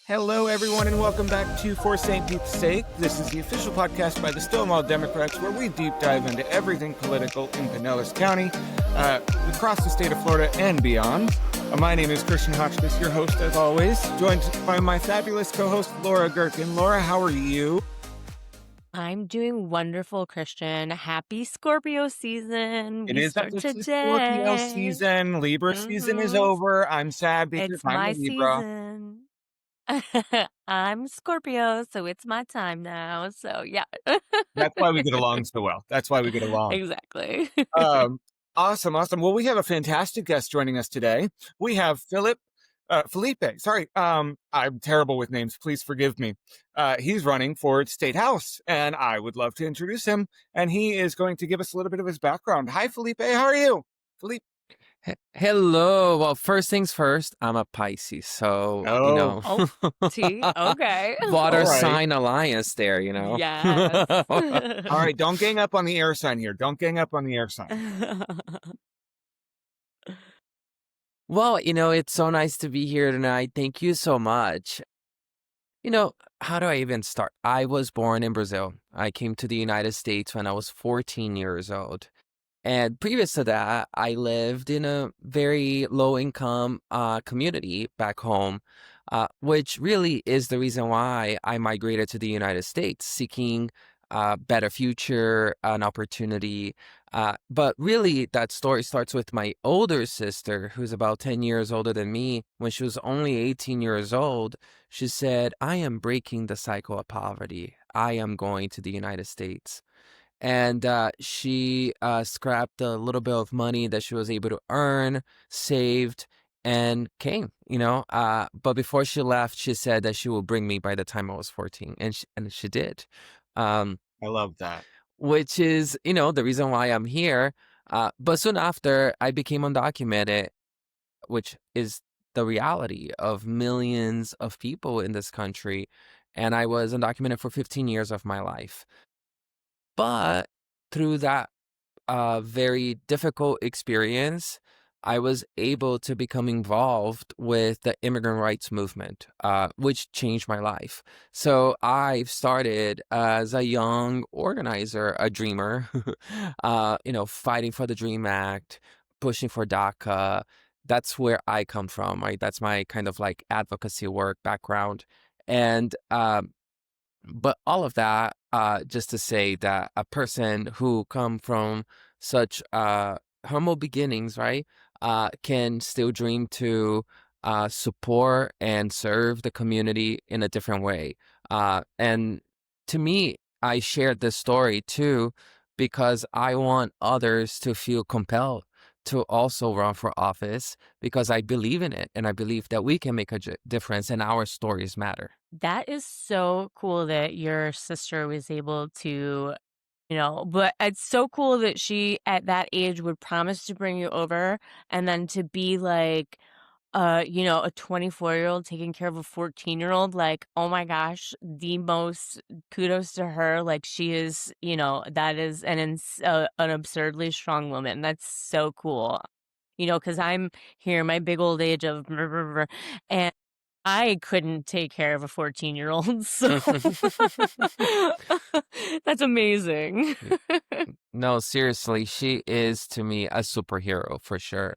Hello, everyone, and welcome back to For St. Pete's Sake. This is the official podcast by the Stonewall Democrats, where we deep dive into everything political in Pinellas County, across the state of Florida, and beyond. My name is Christian Hotchkiss, your host, as always, joined by my fabulous co-host, Laura Gerken. Laura, how are you? I'm doing wonderful, Christian. Happy Scorpio season. It We is start it's the Scorpio today. season. Libra season is hmm over. I'm sad because It's I'm a my Libra. season. I'm Scorpio, so it's my time now. So, yeah. That's why we get along so well. That's why we get along. Exactly. Um, awesome. Well, we have a fantastic guest joining us today. We have Felipe. Sorry, I'm terrible with names. Please forgive me. He's running for State House, and I would love to introduce him. And he is going to give us a little bit of his background. Hi, Felipe. How are you, Felipe? Hello. Well, first things first, I'm a Pisces. So, Oh, Oh, T. Okay. water all right. sign alliance there, Yes. All right. Don't gang up on the air sign here. Don't gang up on the air sign. Well, it's so nice to be here tonight. Thank you so much. How do I even start? I was born in Brazil. I came to the United States when I was 14 years old. And previous to that, I lived in a very low income community back home, which really is the reason why I migrated to the United States, seeking a better future, an opportunity. But really, that story starts with my older sister, who's about 10 years older than me. When she was only 18 years old, she said, I am breaking the cycle of poverty. I am going to the United States. And she scrapped a little bit of money that she was able to earn, saved, and came, but before she left, she said that she will bring me by the time I was 14, and she did. Um, I love that. which is, the reason why I'm here. But soon after, I became undocumented, which is the reality of millions of people in this country. And I was undocumented for 15 years of my life. But through that very difficult experience, I was able to become involved with the immigrant rights movement, which changed my life. So I started as a young organizer, a dreamer, fighting for the Dream Act, pushing for DACA. That's where I come from, right? That's my kind of like advocacy work background. And but all of that, just to say that a person who come from such humble beginnings, right, can still dream to support and serve the community in a different way. And to me, I shared this story too because I want others to feel compelled to also run for office because I believe in it and I believe that we can make a difference and our stories matter. That is so cool that your sister was able to, but it's so cool that she at that age would promise to bring you over and then to be like, a 24-year-old taking care of a 14-year-old, like, oh my gosh, the most kudos to her. Like she is, that is an absurdly strong woman. That's so cool. Because I'm here, my big old age of, and I couldn't take care of a 14-year-old, so that's amazing. No, seriously, she is to me a superhero for sure.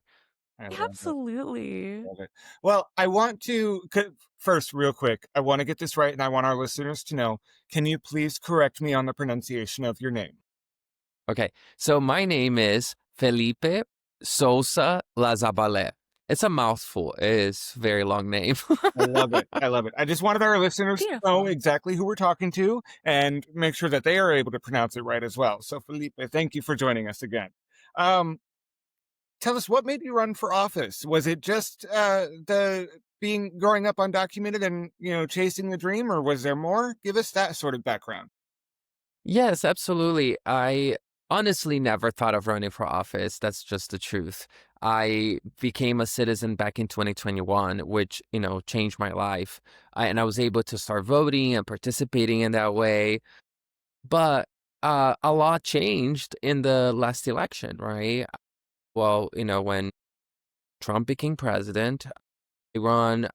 I love it. Absolutely. Love it. Well, I want to first, real quick, I want to get this right, and I want our listeners to know. Can you please correct me on the pronunciation of your name? Okay, so my name is Felipe Sousa-Lazaballet. It's a mouthful. It's a very long name. I love it. I love it. I just wanted our listeners to know Beautiful. exactly who we're talking to and make sure that they are able to pronounce it right as well. So, Felipe, thank you for joining us again. Um, Tell us, what made you run for office? Was it just the being growing up undocumented and chasing the dream, or was there more? Give us that sort of background. Yes, absolutely. I honestly never thought of running for office. That's just the truth. I became a citizen back in 2021, which, changed my life. And I was able to start voting and participating in that way. But a lot changed in the last election, right? Well, when Trump became president, run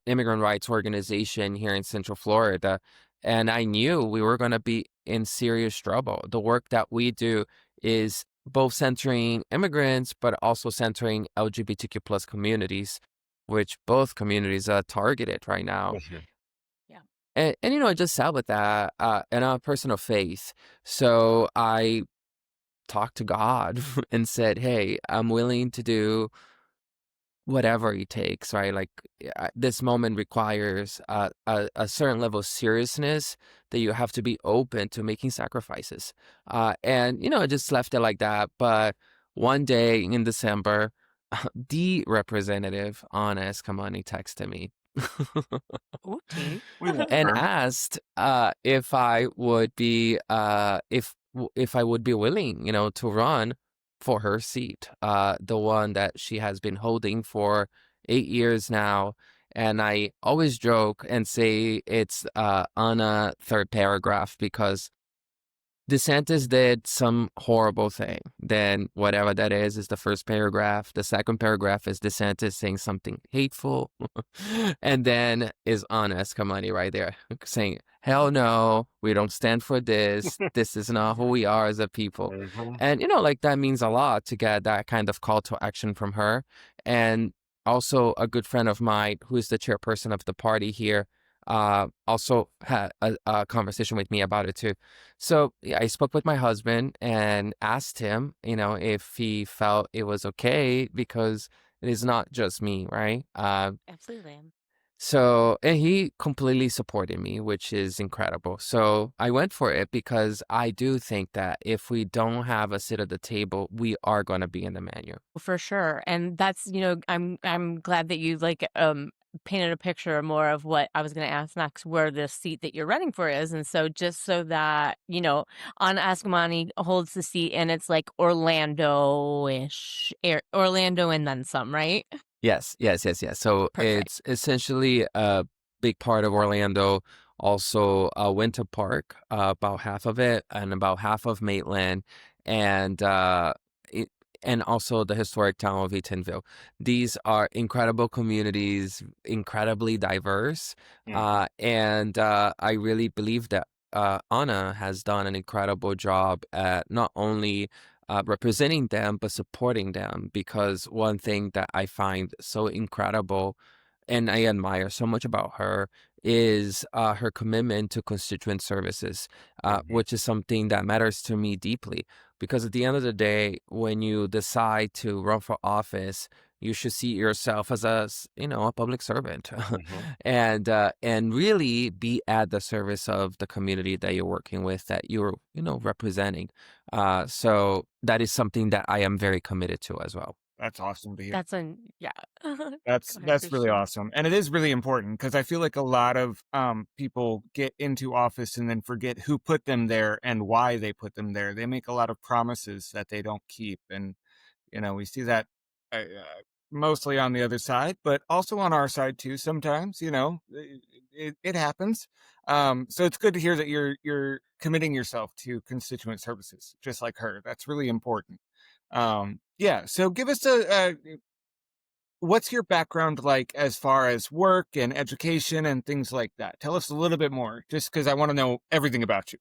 immigrant rights organization here in Central Florida, and I knew we were going to be in serious trouble. The work that we do is both centering immigrants, but also centering LGBTQ plus communities, which both communities are targeted right now. Mhm. Yeah. And I just sat with that, and I'm a person of faith. So I talked to God and said, hey, I'm willing to do whatever it takes, right? Like this moment requires a certain level of seriousness that you have to be open to making sacrifices. And I just left it like that. But one day in December, the representative, Anna Escamani, texted me. Ooh-tee. We love And her. asked if I would be if I would be willing, to run for her seat, the one that she has been holding for 8 years now. And I always joke and say it's on a third paragraph because DeSantis did some horrible thing. Then whatever that is the first paragraph. The second paragraph is DeSantis saying something hateful. And then is honest Kamani right there saying, hell no, we don't stand for this. This is not who we are as a people. Mhm. And, like that means a lot to get that kind of call to action from her. And also a good friend of mine who is the chairperson of the party here also had a conversation with me about it too. So yeah, I spoke with my husband and asked him, if he felt it was okay because it is not just me, right? Absolutely. And he completely supported me, which is incredible. So I went for it because I do think that if we don't have a seat at the table, we are going to be in the menu. For sure. And that's, I'm glad that you painted a picture more of what I was going to ask next, where the seat that you're running for is. And so just so that, Anna Askamani holds the seat and it's like Orlando-ish, Orlando and then some, right? Yes, yes, yes, yes. So Perfect. it's essentially a big part of Orlando, also Winter Park, about half of it, and about half of Maitland, and it, and also the historic town of Eatonville. These are incredible communities, incredibly diverse, Mhm. and I really believe that Anna has done an incredible job at not only representing them, but supporting them. Because one thing that I find so incredible and I admire so much about her is her commitment to constituent services, Mhm. which is something that matters to me deeply. Because at the end of the day, when you decide to run for office, you should see yourself as a public servant, Mhm. and really be at the service of the community that you're working with, that you're representing. So that is something that I am very committed to as well. That's awesome to hear. That's yeah. Go ahead, That's really Christian. awesome, and it is really important because I feel like a lot of people get into office and then forget who put them there and why they put them there. They make a lot of promises that they don't keep, and we see that mostly on the other side, but also on our side too. Sometimes, it happens. So it's good to hear that you're committing yourself to constituent services, just like her. That's really important. Yeah. So give us a what's your background like as far as work and education and things like that? Tell us a little bit more, just because I want to know everything about you.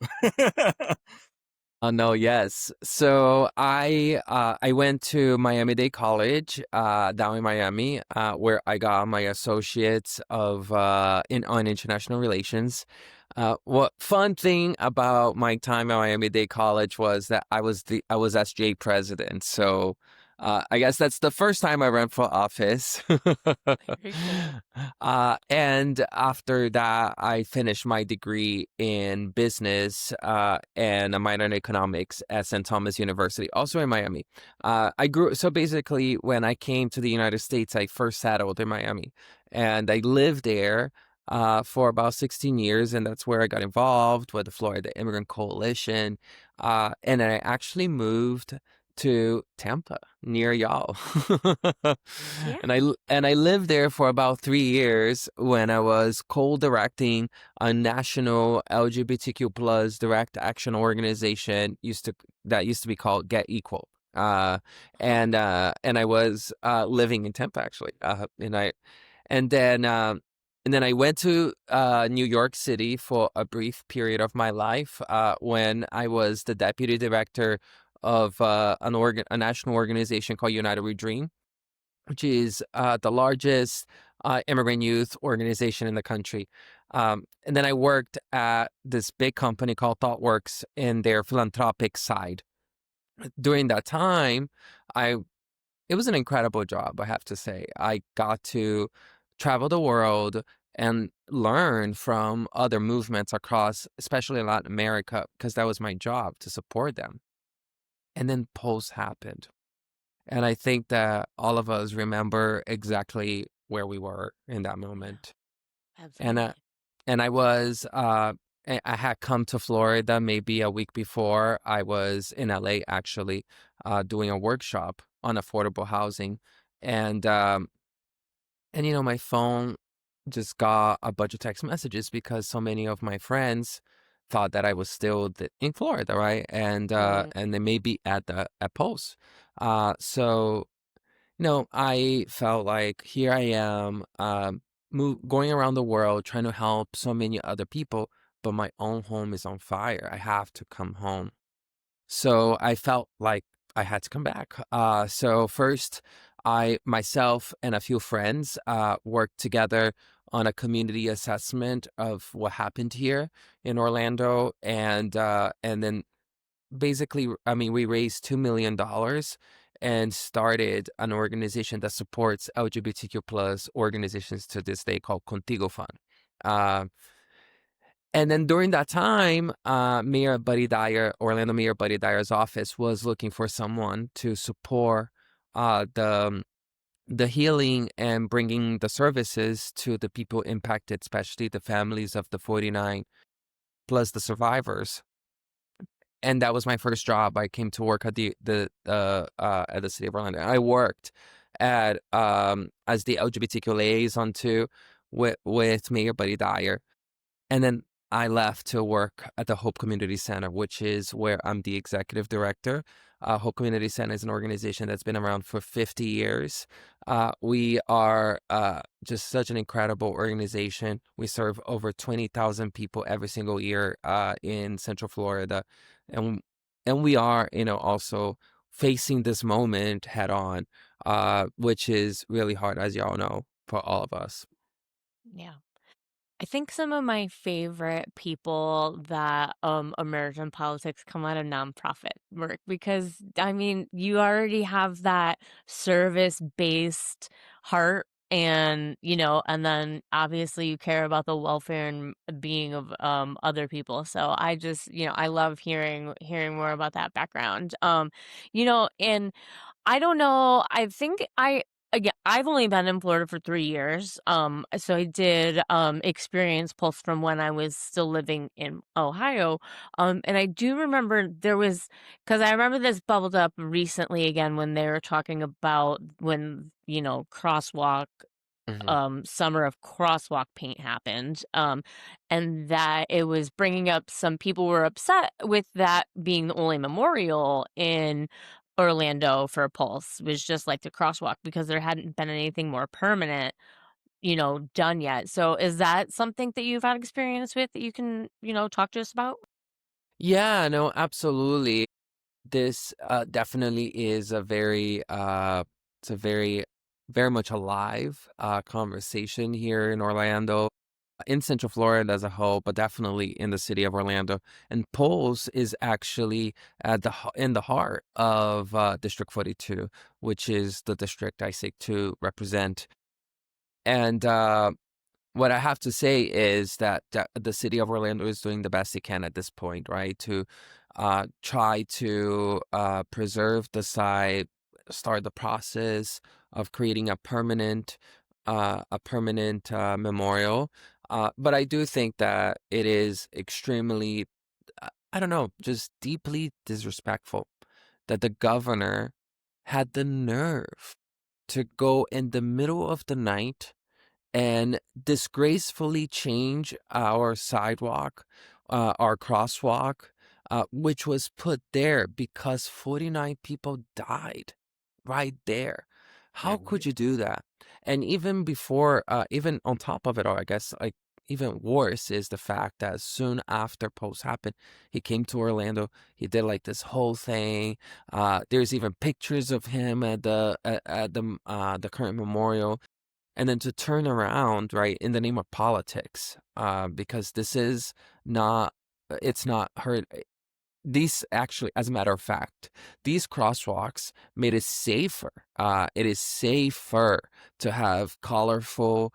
No, yes. So I went to Miami-Dade College down in Miami, where I got my associates of in on international relations. What fun thing about my time at Miami-Dade College was that I was SJ president. So I guess that's the first time I ran for office. Very cool. And after that, I finished my degree in business and a minor in economics at St. Thomas University, also in Miami. So basically, when I came to the United States, I first settled in Miami, and I lived there for about 16 years, and that's where I got involved with the Florida Immigrant Coalition. And I actually moved to Tampa near y'all. Yeah. And I lived there for about 3 years when I was co-directing a national LGBTQ plus direct action organization that used to be called Get Equal. And I was living in Tampa actually. And then I went to New York City for a brief period of my life when I was the deputy director of a national organization called United We Dream, which is the largest immigrant youth organization in the country. And then I worked at this big company called ThoughtWorks in their philanthropic side. During that time, I it was an incredible job, I have to say. I got to travel the world and learn from other movements across, especially Latin America, because that was my job to support them. And then Pulse happened. And I think that all of us remember exactly where we were in that Yeah, moment. And absolutely. and I was I had come to Florida maybe a week before. I was in LA actually doing a workshop on affordable housing, and my phone just got a bunch of text messages because so many of my friends thought that I was still in Florida, right? Right. And they may be at Pulse. So I felt like here I am, going around the world trying to help so many other people, but my own home is on fire. I have to come home. So I felt like I had to come back. So first, myself and a few friends worked together on a community assessment of what happened here in Orlando, and then basically, I mean, we raised $2 million and started an organization that supports LGBTQ plus organizations to this day called Contigo Fund. Uh, and then during that time, Orlando Mayor Buddy Dyer's office was looking for someone to support the healing and bringing the services to the people impacted, especially the families of the 49 plus the survivors. And that was my first job. I came to work at the city of Orlando. I worked at as the LGBTQ liaison too with Mayor Buddy Dyer. And then I left to work at the Hope Community Center, which is where I'm the executive director. Hope Community Center is an organization that's been around for 50 years. We are just such an incredible organization. We serve over 20,000 people every single year in Central Florida. And, and we are, also facing this moment head on, which is really hard, as y'all know, for all of us. Yeah. I think some of my favorite people that emerge in politics come out of nonprofit work because I mean you already have that service based heart and and then obviously you care about the welfare and being of other people. So I just I love hearing more about that background. And I don't know. I think again, I've only been in Florida for 3 years. So I did experience Pulse from when I was still living in Ohio. And I do remember because I remember this bubbled up recently again when they were talking about when, crosswalk Mhm. summer of crosswalk paint happened, and that it was bringing up some people were upset with that being the only memorial in Orlando for Pulse was just like the crosswalk because there hadn't been anything more permanent, done yet. So is that something that you've had experience with that you can, talk to us about? Yeah, no, absolutely. This definitely is it's a very much alive conversation here in Orlando, in Central Florida as a whole, but definitely in the city of Orlando. And Pulse is actually in the heart of District 42, which is the district I seek to represent. And what I have to say is that the city of Orlando is doing the best it can at this point, right? To try to preserve the site, start the process of creating a permanent memorial. But I do think that it is extremely, I don't know, just deeply disrespectful that the governor had the nerve to go in the middle of the night and disgracefully change our sidewalk, our crosswalk, which was put there because 49 people died right there. How Mhm. could you do that? And even before, even on top of it all, I guess, like, even worse is the fact that soon after post happened, he came to Orlando. He did like this whole thing. There's even pictures of him at the current memorial, and then to turn around, right, in the name of politics, because this is not, it's not her. These actually, as a matter of fact, these crosswalks made it safer. It is safer to have colorful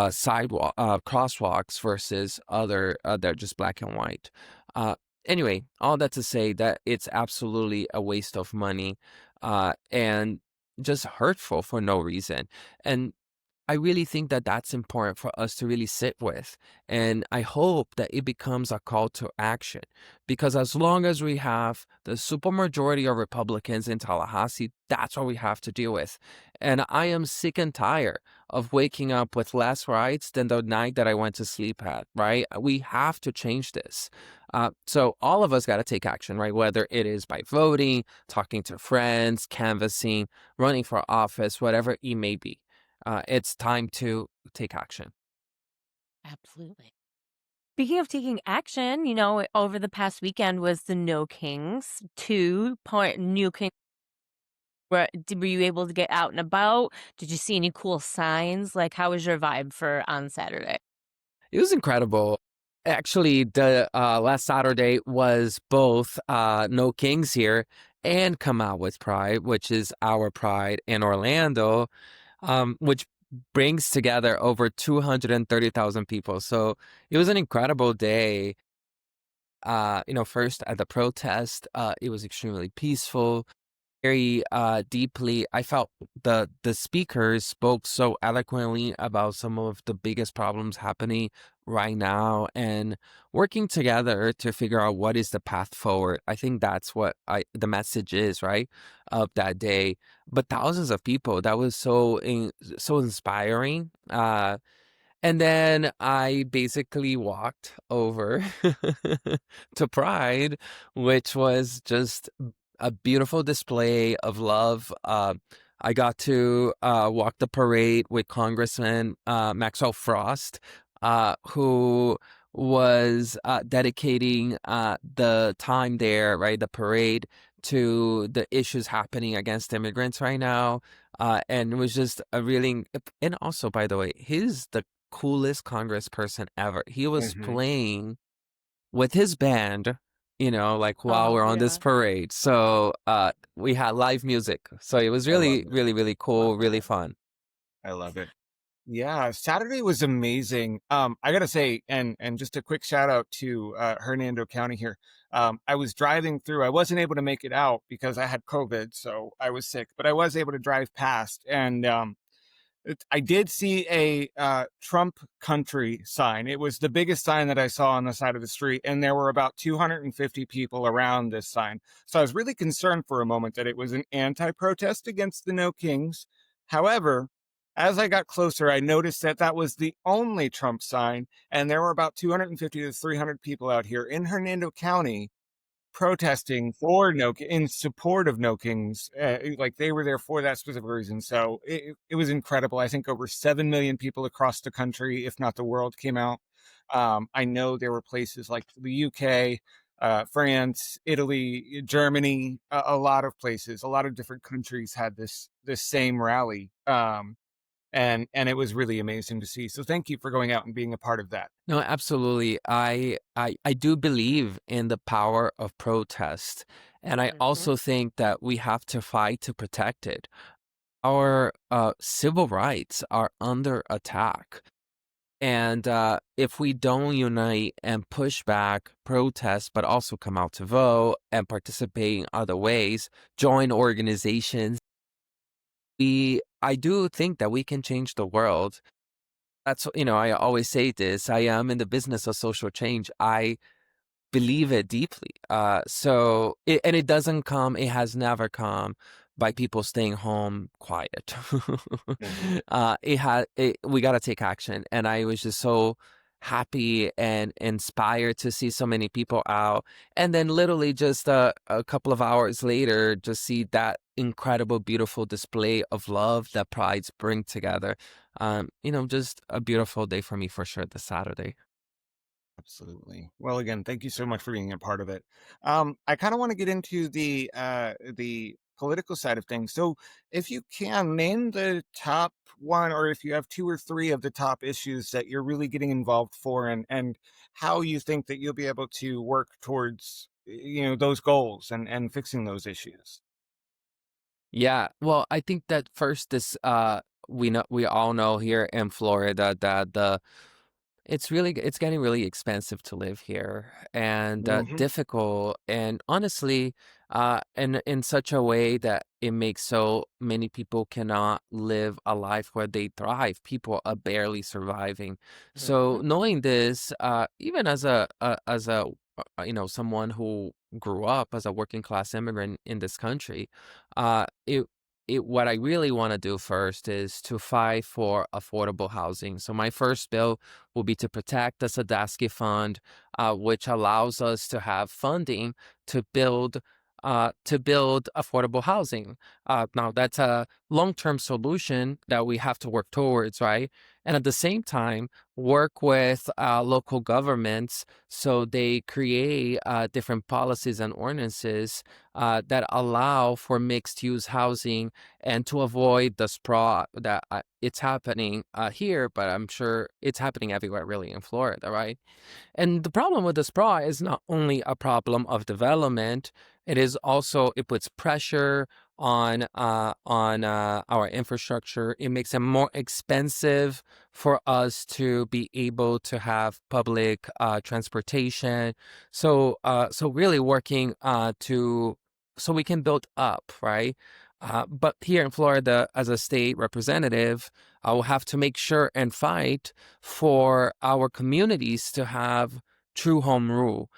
sidewalk crosswalks versus other they're just black and white. Uh, anyway, all that to say that it's absolutely a waste of money, and just hurtful for no reason. And I really think that that's important for us to really sit with. And I hope that it becomes a call to action, because as long as we have the supermajority of Republicans in Tallahassee, that's what we have to deal with. And I am sick and tired of waking up with less rights than the night that I went to sleep at, right? We have to change this. So all of us got to take action, right? Whether it is by voting, talking to friends, canvassing, running for office, whatever it may be. It's time to take action. Absolutely. Speaking of taking action, over the past weekend was the No Kings 2 part New King. Were you able to get out and about? Did you see any cool signs? Like, how was your vibe for on Saturday? It was incredible. Actually, the last Saturday was both No Kings here and Come Out with Pride, which is our Pride in Orlando, which brings together over 230,000 people. So it was an incredible day. First at the protest, it was extremely peaceful, very deeply. I felt the speakers spoke so eloquently about some of the biggest problems happening right now and working together to figure out what is the path forward. I think that's what the message is, right, of that day. But thousands of people, that was so inspiring. And then I basically walked over to Pride, which was just a beautiful display of love. I got to walk the parade with Congressman Maxwell Frost, who was dedicating the time there, right, the parade, to the issues happening against immigrants right now. And it was just a really, and also, by the way, he's the coolest congressperson ever. He was Mhm. playing with his band, like while Oh, we're on this yeah. parade. So we had live music. So it was I love really, it. really, really Love cool, really that. fun. I love it. Yeah, Saturday was amazing. I gotta say, and just a quick shout out to Hernando County here. I was driving through. I wasn't able to make it out because I had COVID, so I was sick. But I was able to drive past, and I did see a Trump country sign. It was the biggest sign that I saw on the side of the street, and there were about 250 people around this sign. So I was really concerned for a moment that it was an anti-protest against the No Kings. However, as I got closer, I noticed that that was the only Trump sign, and there were about 250 to 300 people out here in Hernando County protesting for in support of No Kings. Like they were there for that specific reason. So it was incredible. I think over 7 million people across the country, if not the world, came out. I know there were places like the UK, France, Italy, Germany, a lot of places, a lot of different countries had this same rally. And it was really amazing to see. So thank you for going out and being a part of that. No, absolutely. I do believe in the power of protest. And I Mhm. also think that we have to fight to protect it. Our civil rights are under attack. And if we don't unite and push back, protest, but also come out to vote and participate in other ways, join organizations, I do think that we can change the world. I always say this, I am in the business of social change. I believe it deeply. And it doesn't come, it has never come by people staying home quiet. Mhm. We got to take action. And I was just so happy and inspired to see so many people out. And then literally just a couple of hours later, just see that incredible, beautiful display of love that prides bring together. Just a beautiful day for me for sure this Saturday. Absolutely. Well, again, thank you so much for being a part of it. I kind of want to get into the political side of things. So, if you can name the top one, or if you have two or three of the top issues that you're really getting involved for, and how you think that you'll be able to work towards those goals and fixing those issues. Yeah, well, I think that first this we all know here in Florida that it's getting really expensive to live here and Hmm. difficult and honestly in such a way that it makes so many people cannot live a life where they thrive. People are barely surviving. So Hmm. knowing this, even as a someone who grew up as a working class immigrant in this country, uh, it what I really want to do first is to fight for affordable housing. So my first bill will be to protect the Sadasky Fund, which allows us to have funding to build affordable housing. Now that's a long-term solution that we have to work towards, right? And at the same time, work with local governments so they create different policies and ordinances that allow for mixed-use housing and to avoid the sprawl that it's happening here, but I'm sure it's happening everywhere, really, in Florida, right? And the problem with the sprawl is not only a problem of development, it puts pressure on our infrastructure. It makes it more expensive for us to be able to have public transportation. So really working to so we can build up, right? But here in Florida, as a state representative, I will have to make sure and fight for our communities to have true home rule.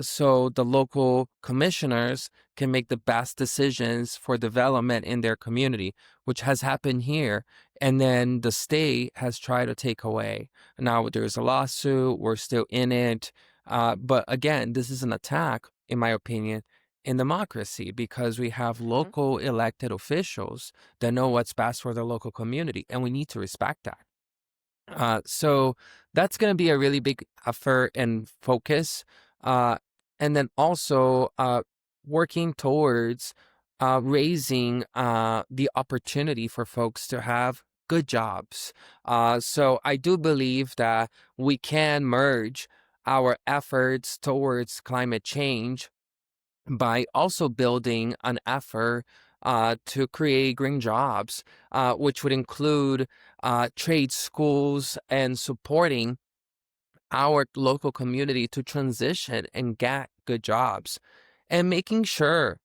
So the local commissioners can make the best decisions for development in their community, which has happened here. And then the state has tried to take away. Now there's a lawsuit, we're still in it. But again, this is an attack, in my opinion, in democracy because we have local elected officials that know what's best for the local community, and we need to respect that. So that's going to be a really big effort and focus. Uh, and then also working towards raising the opportunity for folks to have good jobs. So I do believe that we can merge our efforts towards climate change by also building an effort to create green jobs, which would include trade schools and supporting our local community to transition and get good jobs, and making sure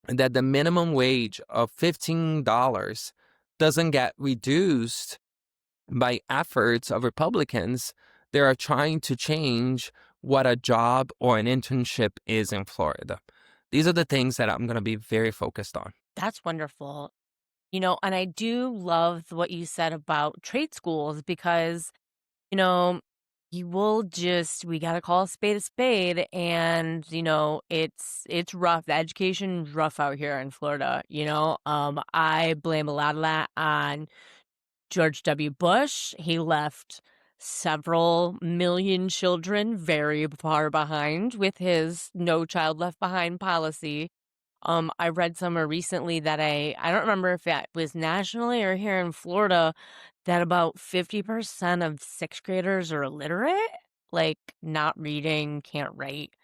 that the minimum wage of $15 doesn't get reduced by efforts of Republicans that are trying to change what a job or an internship is in Florida. These are the things that I'm going to be very focused on. That's wonderful. And I do love what you said about trade schools because, you know, we got to call a spade. And, it's rough. The education's rough out here in Florida. I blame a lot of that on George W. Bush. He left several million children very far behind with his No Child Left Behind policy. I read somewhere recently that I don't remember if it was nationally or here in Florida, that about 50% of sixth graders are illiterate, like not reading, can't write.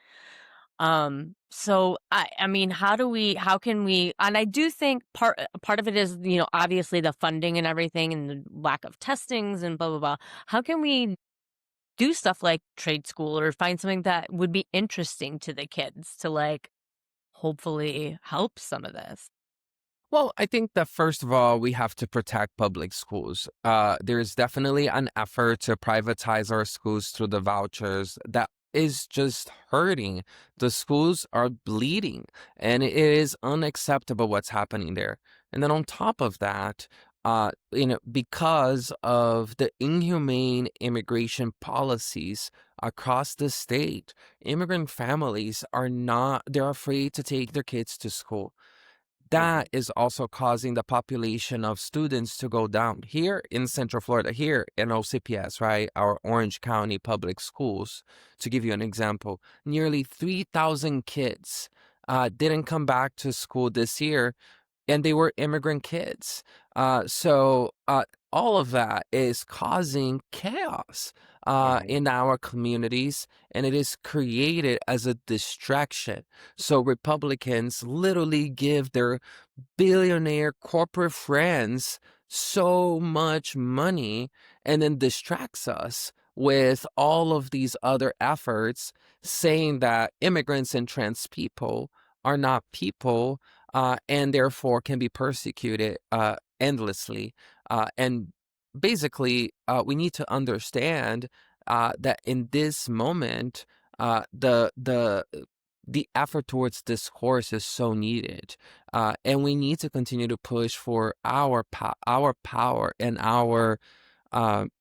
So I mean, how can we, and I do think part of it is, obviously the funding and everything and the lack of testings and blah blah blah. How can we do stuff like trade school or find something that would be interesting to the kids to like hopefully help some of this? Well, I think that first of all, we have to protect public schools. There's definitely an effort to privatize our schools through the vouchers that is just hurting. The schools are bleeding, and it is unacceptable what's happening there. And then on top of that, because of the inhumane immigration policies across the state, immigrant families they're afraid to take their kids to school. That is also causing the population of students to go down. Here in Central Florida, here in OCPS, right, our Orange County Public Schools, to give you an example, nearly 3,000 kids didn't come back to school this year, and they were immigrant kids. So all of that is causing chaos in our communities, and it is created as a distraction. So Republicans literally give their billionaire corporate friends so much money and then distracts us with all of these other efforts, saying that immigrants and trans people are not people, and therefore can be persecuted endlessly. And basically, we need to understand that in this moment, the effort towards discourse is so needed, and we need to continue to push for our power and our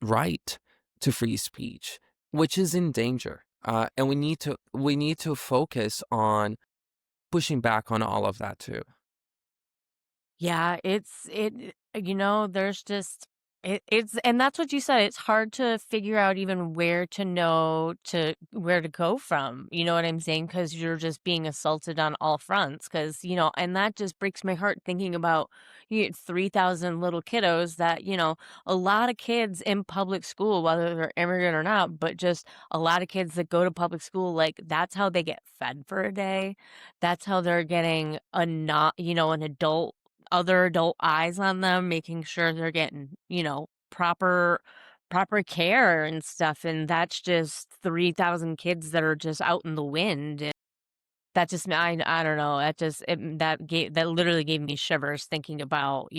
right to free speech, which is in danger. And we need to focus on pushing back on all of that too. Yeah, there's just it's and that's what you said. It's hard to figure out even where to go from. You know what I'm saying? Because you're just being assaulted on all fronts. Because and that just breaks my heart thinking about 3,000 little kiddos that a lot of kids in public school, whether they're immigrant or not, but just a lot of kids that go to public school, like that's how they get fed for a day. That's how they're getting an other adult eyes on them, making sure they're getting, proper care and stuff. And that's just 3,000 kids that are just out in the wind. And that just, I don't know. That literally gave me shivers thinking about,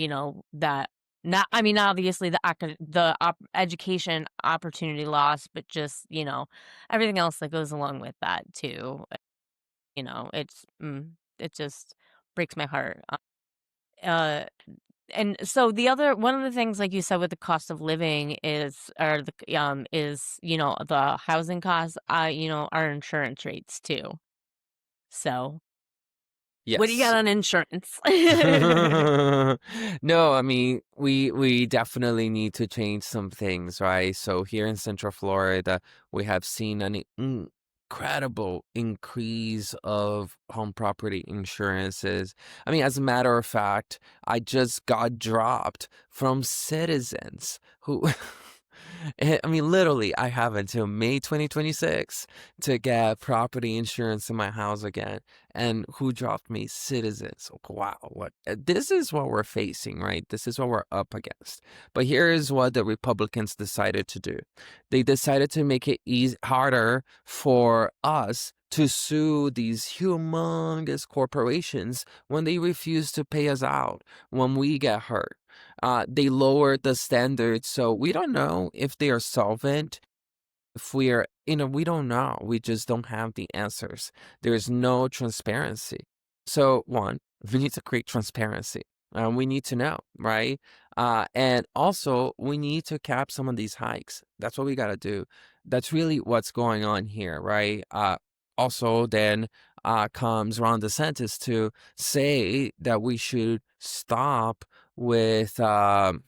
that. Not, I mean, obviously education opportunity loss, but just, everything else that goes along with that too. It just breaks my heart. Uh, and so one of the things, like you said, with the cost of living the housing costs, our insurance rates too. So what do you got Yes. on insurance? No, I mean, we definitely need to change some things, right? So here in Central Florida, we have seen an incredible increase of home property insurances. I mean, as a matter of fact, I just got dropped from Citizens who I mean, literally, I have until May 2026 to get property insurance in my house again. And who dropped me? Citizens. Wow, what this is what we're facing, right? This is what we're up against. But here is what the Republicans decided to do. They decided to make it harder for us to sue these humongous corporations when they refuse to pay us out when we get hurt. They lowered the standards, so we don't know if they are solvent. If we don't know. We just don't have the answers. There's no transparency. So one, we need to create transparency. We need to know, right? And also, we need to cap some of these hikes. That's what we got to do. That's really what's going on here, right? Also, then comes Ron DeSantis to say that we should stop with property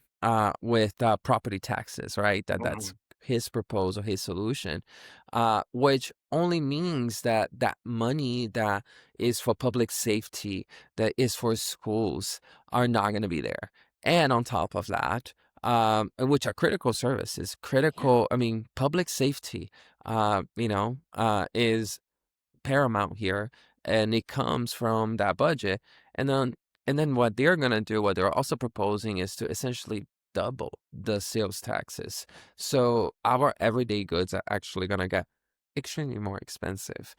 taxes, right? That's his proposal, his solution, which only means that that money that is for public safety, that is for schools, are not going to be there. And on top of that, which are critical services, Yeah. I mean, public safety, is paramount here, and it comes from that budget. And then what they're going to do, what they're also proposing, is to essentially double the sales taxes. So our everyday goods are actually going to get extremely more expensive.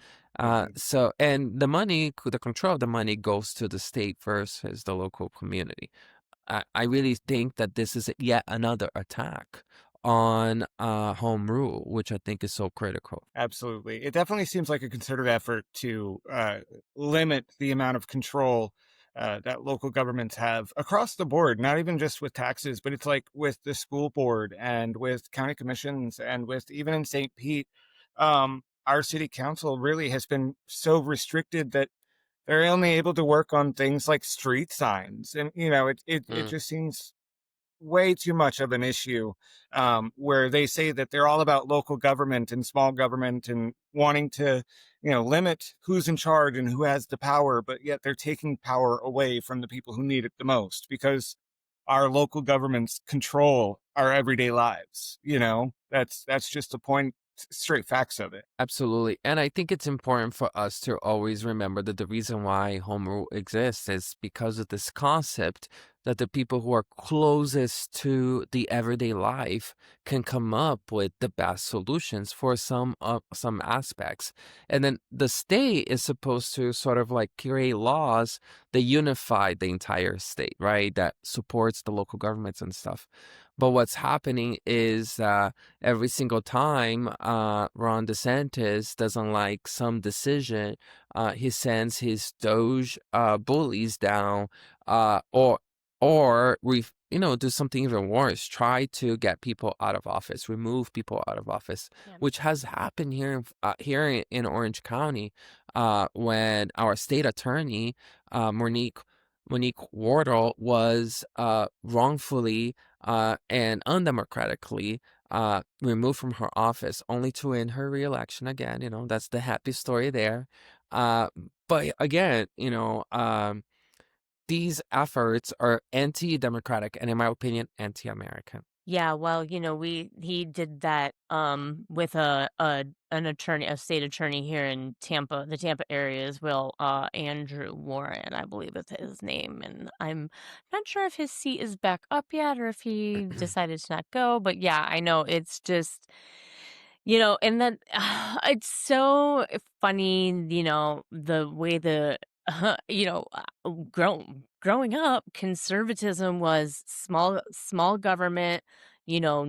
So, and the control of the money goes to the state versus the local community. I really think that this is yet another attack on home rule, which I think is so critical. Absolutely. It definitely seems like a concerted effort to limit the amount of control that local governments have across the board, not even just with taxes, but it's like with the school board and with county commissions and with even in St. Pete. Our city council really has been so restricted that they're only able to work on things like street signs. And, it Mm. just seems way too much of an issue, where they say that they're all about local government and small government and wanting to, limit who's in charge and who has the power, but yet they're taking power away from the people who need it the most because our local governments control our everyday lives. That's just the point, straight facts of it. Absolutely. And I think it's important for us to always remember that the reason why home rule exists is because of this concept that the people who are closest to the everyday life can come up with the best solutions for some aspects. And then the state is supposed to sort of like create laws that unify the entire state, right? That supports the local governments and stuff. But what's happening is every single time Ron DeSantis doesn't like some decision, he sends his Doge bullies down, or do something even worse, try to get people out of office, remove people out of office, Yeah. which has happened here in Orange County, when our state attorney, Monique Wardle, was wrongfully and undemocratically removed from her office, only to win her reelection again. That's the happy story there. Uh, but again, these efforts are anti-democratic and, in my opinion, anti-American. Yeah, well, he did that with a state attorney here in Tampa, the Tampa area as well, Andrew Warren, I believe is his name, and I'm not sure if his seat is back up yet or if he decided to not go, but yeah, I know it's just and then it's so funny, the way growing up, conservatism was small government, no,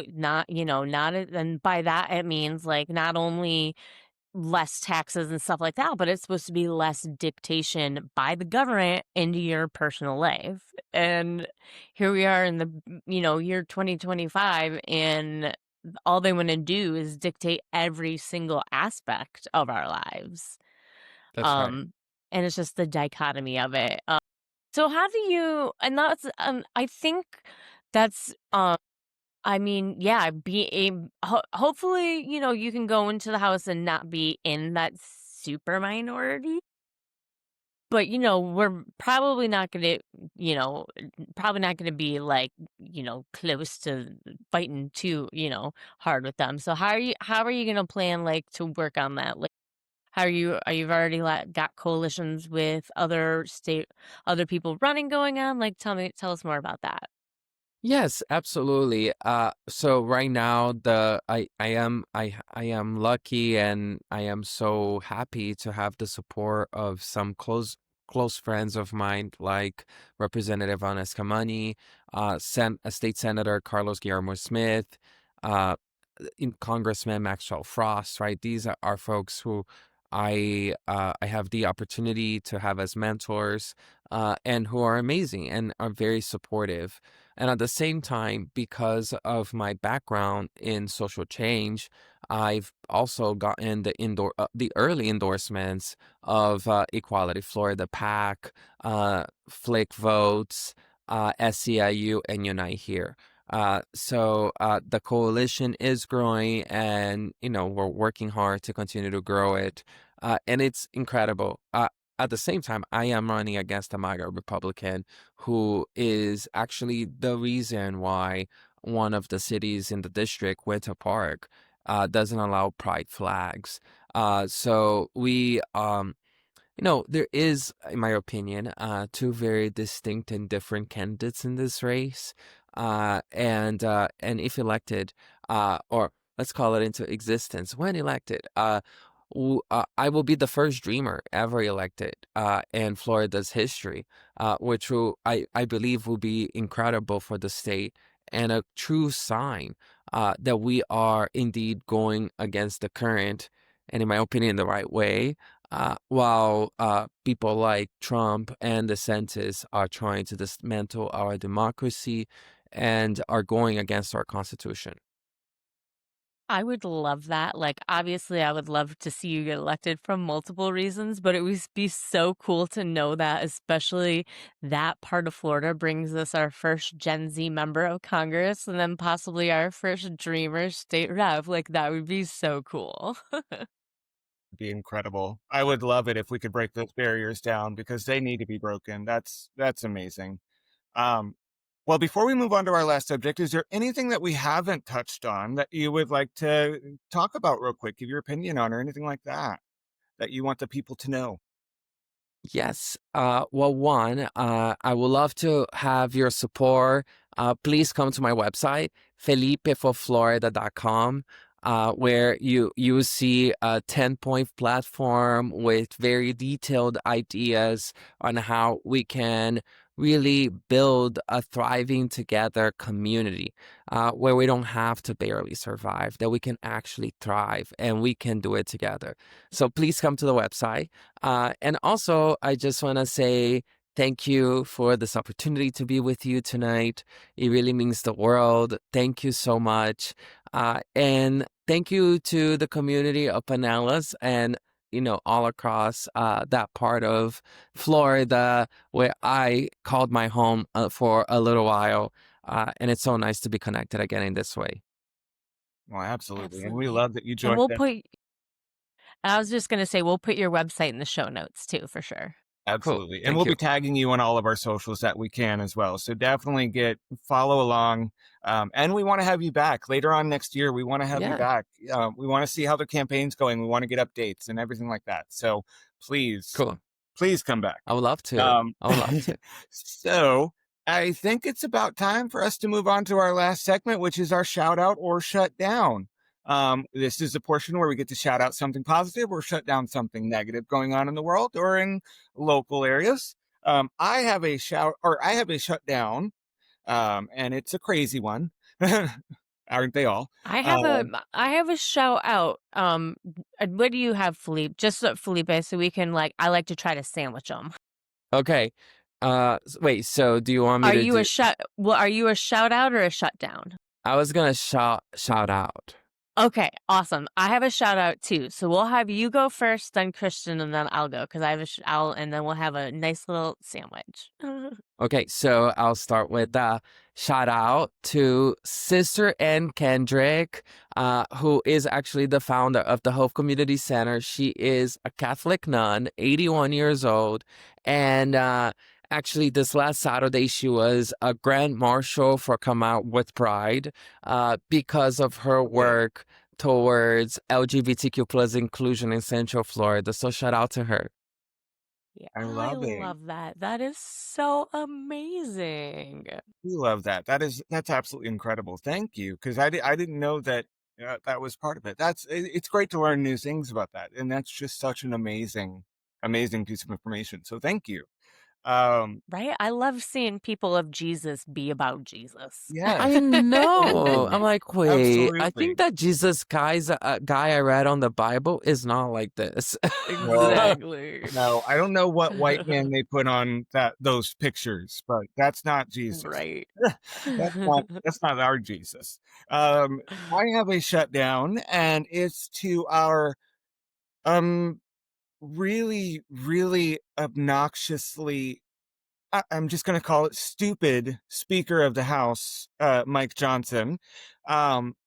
not, not, and by that it means like not only less taxes and stuff like that, but it's supposed to be less dictation by the government into your personal life. And here we are in the, year 2025, and all they want to do is dictate every single aspect of our lives. That's right. Um, and it's just the dichotomy of it. So how do you, and that's, I think that's, I mean, yeah, hopefully, you can go into the house and not be in that super minority. But, we're probably not going to, you know, probably not going to be like, close to fighting too, hard with them. So how are you going to plan like to work on that? Like, you've already got coalitions with other people running going on? Like, tell us more about that. Yes, absolutely. So right now, I am lucky, and I am so happy to have the support of some close friends of mine, like Representative Ana Escamani, State Senator Carlos Guillermo Smith, uh, Congressman Maxwell Frost. Right, these are folks who I have the opportunity to have as mentors, and who are amazing and are very supportive. And at the same time, because of my background in social change, I've also gotten the early endorsements of Equality Florida PAC, Flick Votes, SEIU, and Unite Here. So the coalition is growing, and we're working hard to continue to grow it, and it's incredible. At the same time, I am running against a MAGA Republican who is actually the reason why one of the cities in the district, Winter Park, doesn't allow pride flags. So there is, in my opinion, two very distinct and different candidates in this race. And if elected, or let's call it into existence, when elected, I will be the first dreamer ever elected in Florida's history, which I believe will be incredible for the state and a true sign that we are indeed going against the current, and in my opinion, the right way, while people like Trump and DeSantis are trying to dismantle our democracy and are going against our Constitution. I would love that. Like, obviously, I would love to see you get elected from multiple reasons, but it would be so cool to know that, especially that part of Florida brings us our first Gen Z member of Congress and then possibly our first Dreamer state rep. Like, that would be so cool. Be incredible. I would love it if we could break those barriers down because they need to be broken. That's amazing. Um, well, before we move on to our last subject, is there anything that we haven't touched on that you would like to talk about real quick, give your opinion on, or anything like that that you want the people to know? Yes. Well, one, I would love to have your support. Please come to my website, felipeforflorida.com, where you will see a 10-point platform with very detailed ideas on how we can really build a thriving together community where we don't have to barely survive, that we can actually thrive and we can do it together. So please come to the website. And also, I just want to say thank you for this opportunity to be with you tonight. It really means the world. Thank you so much. And thank you to the community of Pinellas and all across that part of Florida where I called my home for a little while. And it's so nice to be connected again in this way. Well, absolutely. And we Absolutely. love that you And joined us. I was just going to say, we'll put your website in the show notes too, for sure. Cool. Absolutely. And Thank we'll you. be tagging you on all of our socials that we can as well. So definitely follow along. And we want to have you back later on next year. We want to have you Yeah. back. We want to see how the campaign's going. We want to get updates and everything like that. So please, Cool. please come back. I would love to. Um, I would love to. so I think it's about time for us to move on to our last segment, which is our shout out or shut down. This is a portion where we get to shout out something positive or shut down something negative going on in the world or in local areas. I have a shut down, and it's a crazy one. Aren't they all? I have a shout out. What do you have, Felipe? Just Felipe, so we can I like to try to sandwich them. Okay. Wait, so do you want me Are to you do are you a shout out or a shutdown? I was gonna shout out. Okay, awesome. I have a shout out too. So we'll have you go first, then Christian, and then I'll go because I have and then we'll have a nice little sandwich. Okay, so I'll start with shout out to Sister Ann Kendrick, who is actually the founder of the Hope Community Center. She is a Catholic nun, 81 years old, and actually this last Saturday she was a Grand Marshal for Come Out with Pride because of her work towards LGBTQ plus inclusion in Central Florida. So shout out to her. Yeah, I I love it. love that. That is so amazing. We love that. That's absolutely incredible. Thank you, because I didn't know that that was part of it. It's great to learn new things about that, and that's just such an amazing piece of information. So thank you. Um, Right? I love seeing people of Jesus be about Jesus. yes, I know. I'm absolutely, like, wait, I absolutely. think that Jesus guy I read on the Bible is not like this. No, Exactly. no, I don't know what white man they put on those pictures, but that's not Jesus. Right. That's not our Jesus. I have a shutdown, and it's to our um really, really obnoxiously, I'm just going to call it stupid Speaker of the House, Mike Johnson,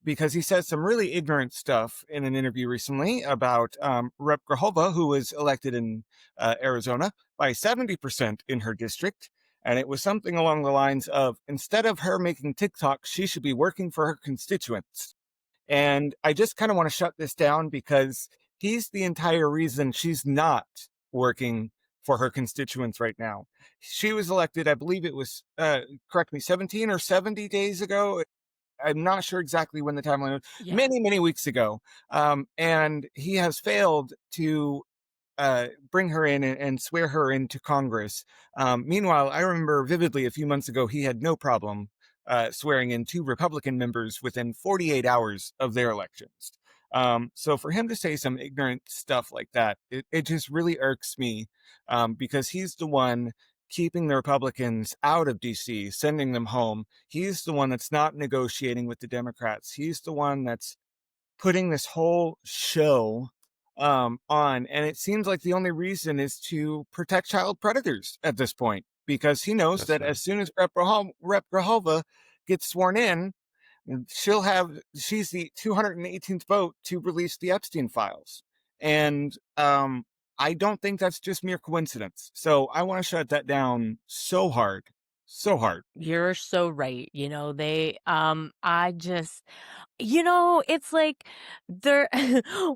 because he said some really ignorant stuff in an interview recently about Rep. Grahova, who was elected in Arizona by 70% in her district. And it was something along the lines of, instead of her making TikTok, she should be working for her constituents. And I just kind of want to shut this down because he's the entire reason she's not working for her constituents right now. She was elected, I believe it was, correct me, 17 or 70 days ago. I'm not sure exactly when the timeline was, Yeah. many, many weeks ago. And he has failed to bring her in and swear her into Congress. Meanwhile, I remember vividly a few months ago, he had no problem swearing in two Republican members within 48 hours of their elections. So for him to say some ignorant stuff like that, it just really irks me, because he's the one keeping the Republicans out of DC, sending them home. He's the one that's not negotiating with the Democrats. He's the one that's putting this whole show on. And it seems like the only reason is to protect child predators at this point, because he knows That's that right. as soon as Rep. Grijalva gets sworn in, she's the 218th vote to release the Epstein files. And I don't think that's just mere coincidence. So I want to shut that down so hard. So hard. You're so right. I just, it's like there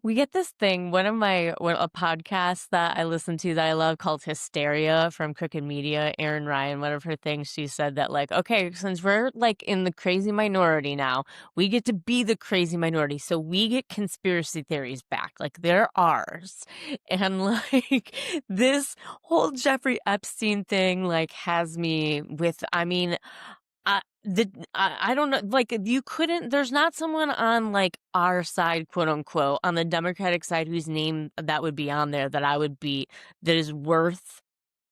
we get this thing. A podcast that I listen to that I love called Hysteria from Crooked Media, Erin Ryan, one of her things, she said that, like, okay, since we're like in the crazy minority now, we get to be the crazy minority. So we get conspiracy theories back. Like, they're ours. And like this whole Jeffrey Epstein thing like has me with, I don't know, like, there's not someone on like our side, quote unquote, on the Democratic side whose name that would be on there that is worth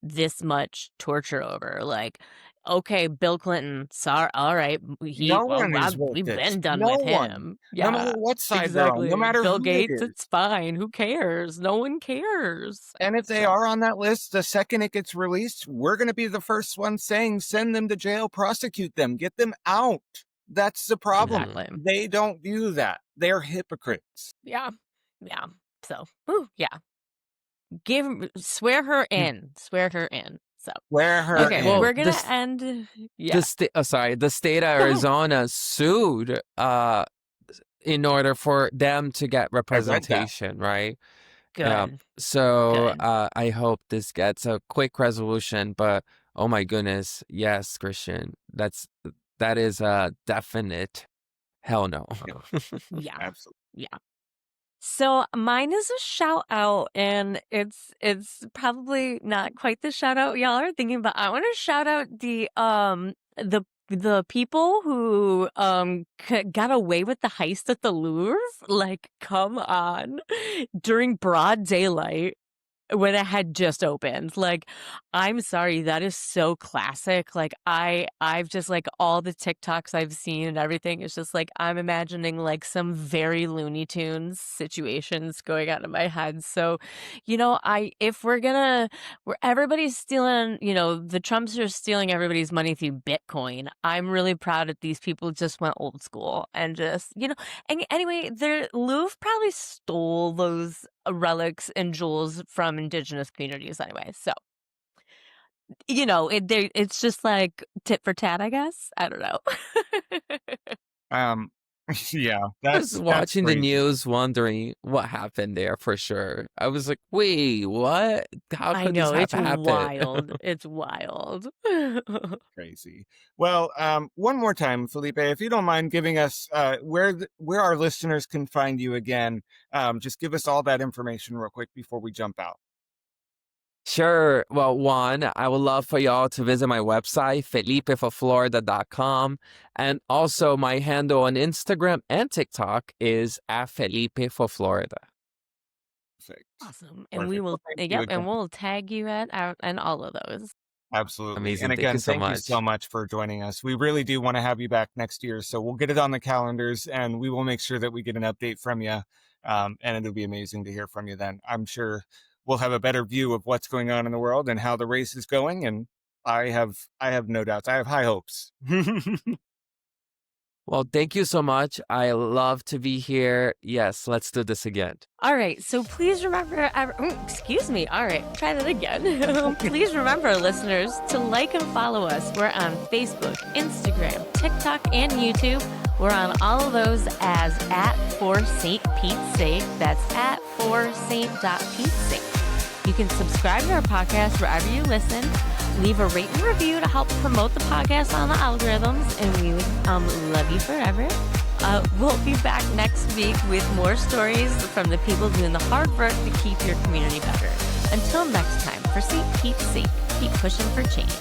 this much torture over. Like, okay, Bill Clinton, sorry, all right, No one is worth we've this. been done No with one. him. No matter Yeah, what side they're on, no exactly. matter Bill who it Gates, is. it's fine. Who cares? No one cares. And if they So, are on that list, the second it gets released, we're going to be the first ones saying, send them to jail, prosecute them, get them out. That's the problem. exactly. They don't view that. They're hypocrites. Yeah. Yeah. So, yeah. Swear her in. Swear her in. So, Wear her okay, in. Well, we're gonna this end. Yeah. the state of Arizona sued in order for them to get I read that. representation, right? Yeah. Good. So Good. I hope this gets a quick resolution, but oh my goodness, yes, Christian, that is a definite hell no. Yeah. Absolutely. Yeah. So mine is a shout out, and it's probably not quite the shout out y'all are thinking, but I want to shout out the people who got away with the heist at the Louvre. Like, come on, during broad daylight when it had just opened. Like, I'm sorry, that is so classic. Like, I've just, like, all the TikToks I've seen and everything, it's just like I'm imagining like some very Looney Tunes situations going on in my head. So, if where everybody's stealing, the Trumps are stealing everybody's money through Bitcoin, I'm really proud that these people just went old school and just, and anyway, the Louvre probably stole those relics and jewels from indigenous communities anyway. So, it's just like tit for tat, I guess. I don't know. Yeah, I was that's watching the crazy. news wondering what happened there for sure. I was like, wait, what? How I could this know, have it's happened? wild. It's wild. Crazy. Well, one more time, Felipe, if you don't mind giving us where our listeners can find you again. Just give us all that information real quick before we jump out. Sure. Well, one, I would love for y'all to visit my website, felipeforflorida.com. And also my handle on Instagram and TikTok is @FelipeForFlorida. Perfect. Awesome. And we Perfect. will, Well, thank you yep, again. and we'll tag you and all of those. Absolutely. Amazing. And Thank again, you so thank you so much for joining us. We really do want to have you back next year. So we'll get it on the calendars and we will make sure that we get an update from you. And it'll be amazing to hear from you then. I'm sure we'll have a better view of what's going on in the world and how the race is going. And I have no doubts. I have high hopes. Well, thank you so much. I love to be here. Yes, let's do this again. All right, so please remember, excuse me. All right, try that again. Please remember, listeners, to like and follow us. We're on Facebook, Instagram, TikTok, and YouTube. We're on all of those as @ForSt.PeteSake. That's @ForSt.PeteSake. You can subscribe to our podcast wherever you listen. Leave a rate and review to help promote the podcast on the algorithms, and we would love you forever. We'll be back next week with more stories from the people doing the hard work to keep your community better. Until next time, for St. Pete's sake, keep pushing for change.